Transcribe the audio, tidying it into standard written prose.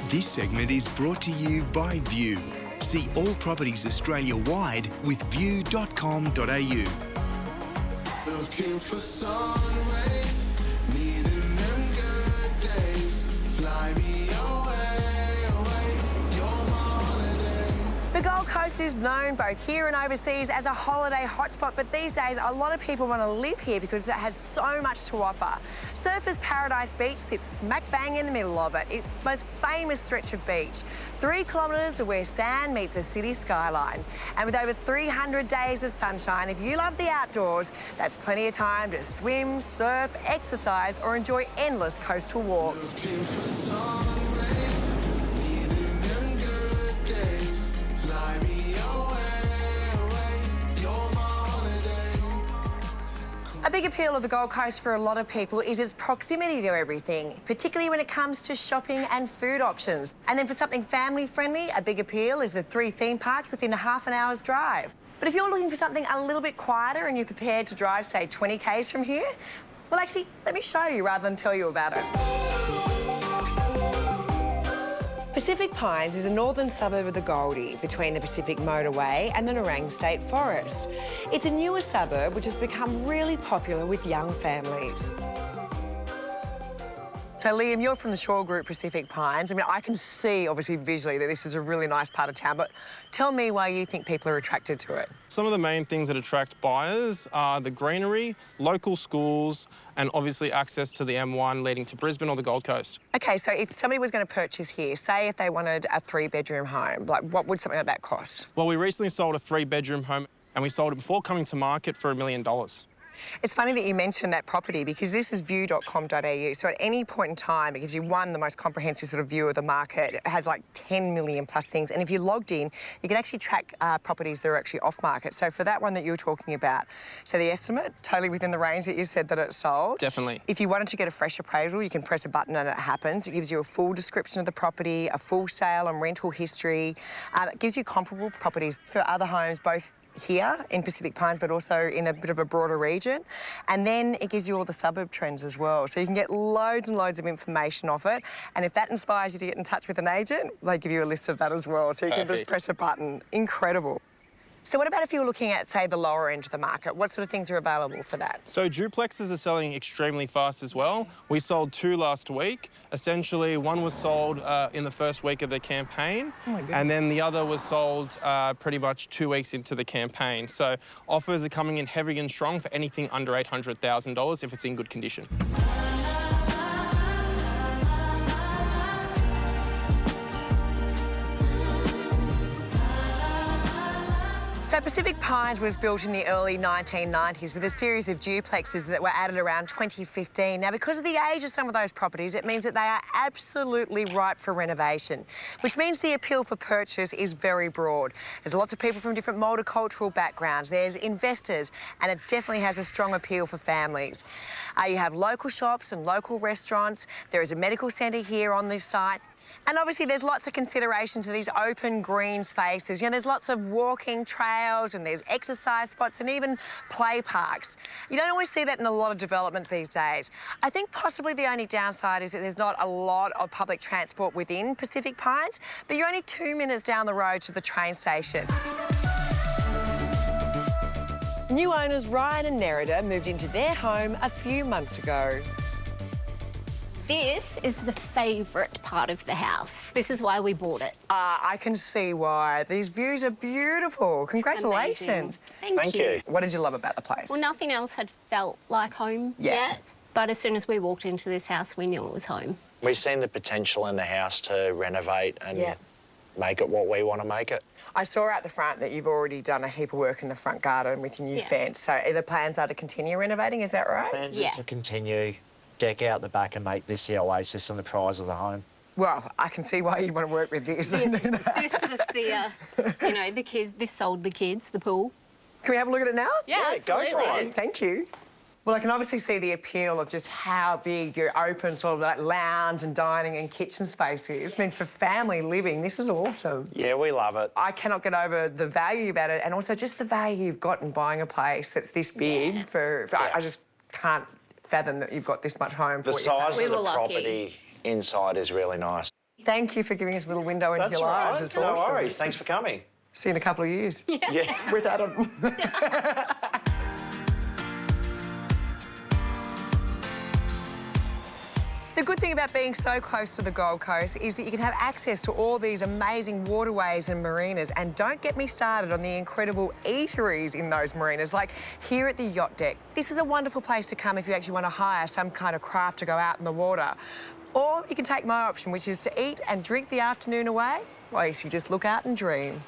This segment is brought to you by View. See all properties Australia-wide with view.com.au. Looking for sun rays, needing them good days. Fly me away, you're my holiday. The Gold Coast is known both here and overseas as a holiday hotspot, but these days a lot of people want to live here because it has so much to offer. Surfers Paradise Beach sits smack bang in the middle of it. It's the most famous stretch of beach, 3 kilometres to where sand meets a city skyline. And with over 300 days of sunshine, if you love the outdoors, that's plenty of time to swim, surf, exercise or enjoy endless coastal walks. Looking for sun rays, needing them good days. Fly me away, you're my holiday. A big appeal of the Gold Coast for a lot of people is its proximity to everything, particularly when it comes to shopping and food options. And then for something family-friendly, a big appeal is the 3 theme parks within a half an hour's drive. But if you're looking for something a little bit quieter and you're prepared to drive, say, 20 k's from here, well, actually, let me show you rather than tell you about it. Pacific Pines is a northern suburb of the Goldie, between the Pacific Motorway and the Nerang State Forest. It's a newer suburb which has become really popular with young families. So, Liam, you're from the Shore Group Pacific Pines. I mean, I can see, obviously, visually that this is a really nice part of town, but tell me why you think people are attracted to it. Some of the main things that attract buyers are the greenery, local schools, and obviously access to the M1 leading to Brisbane or the Gold Coast. OK, so if somebody was going to purchase here, say if they wanted a 3-bedroom home, like what would something like that cost? Well, we recently sold a 3-bedroom home and we sold it before coming to market for $1 million. It's funny that you mentioned that property because this is view.com.au. So at any point in time, it gives you, one, the most comprehensive sort of view of the market. It has like 10 million plus things. And if you're logged in, you can actually track properties that are actually off market. So for that one that you were talking about, so the estimate, totally within the range that you said that it sold. Definitely. If you wanted to get a fresh appraisal, you can press a button and it happens. It gives you a full description of the property, a full sale and rental history. It gives you comparable properties for other homes, both here in Pacific Pines, but also in a bit of a broader region. And then it gives you all the suburb trends as well. So you can get loads and loads of information off it. And if that inspires you to get in touch with an agent, they give you a list of that as well. So you can just press a button. Incredible. So what about if you were looking at, say, the lower end of the market? What sort of things are available for that? So duplexes are selling extremely fast as well. We sold 2 last week. Essentially, one was sold in the first week of the campaign, and then the other was sold pretty much 2 weeks into the campaign. So offers are coming in heavy and strong for anything under $800,000 if it's in good condition. So Pacific Pines was built in the early 1990s with a series of duplexes that were added around 2015. Now, because of the age of some of those properties, it means that they are absolutely ripe for renovation, which means the appeal for purchase is very broad. There's lots of people from different multicultural backgrounds, there's investors, and it definitely has a strong appeal for families. You have local shops and local restaurants. There is a medical centre here on this site. And obviously there's lots of consideration to these open green spaces. You know, there's lots of walking trails and there's exercise spots and even play parks. You don't always see that in a lot of development these days. I think possibly the only downside is that there's not a lot of public transport within Pacific Pines, but you're only 2 minutes down the road to the train station. New owners Ryan and Nerida moved into their home a few months ago. This is the favourite part of the house. This is why we bought it. I can see why. These views are beautiful. Congratulations. Thank you. What did you love about the place? Well, nothing else had felt like home yet. But as soon as we walked into this house, we knew it was home. We've seen the potential in the house to renovate and make it what we want to make it. I saw out the front that you've already done a heap of work in the front garden with your new fence. So the plans are to continue renovating, is that right? Plans are to continue, deck out the back and make this the oasis and the prize of the home. Well, I can see why you want to work with this. This was the, you know, the kids, this sold the kids, the pool. Can we have a look at it now? Yeah, absolutely. Go for it. Thank you. Well, I can obviously see the appeal of just how big your open sort of like lounge and dining and kitchen space is. I mean, for family living, this is awesome. Yeah, we love it. I cannot get over the value about it and also just the value you've got in buying a place that's this big I just can't fathom that you've got this much home for The what you're size paying. of the We were lucky. property inside is really nice. Thank you for giving us a little window into That's your all right. lives. It's No awesome. worries. Thanks for coming. See you in a couple of years. Yeah. With Adam. The good thing about being so close to the Gold Coast is that you can have access to all these amazing waterways and marinas. And don't get me started on the incredible eateries in those marinas, like here at the yacht deck. This is a wonderful place to come if you actually want to hire some kind of craft to go out in the water. Or you can take my option, which is to eat and drink the afternoon away, while you just look out and dream.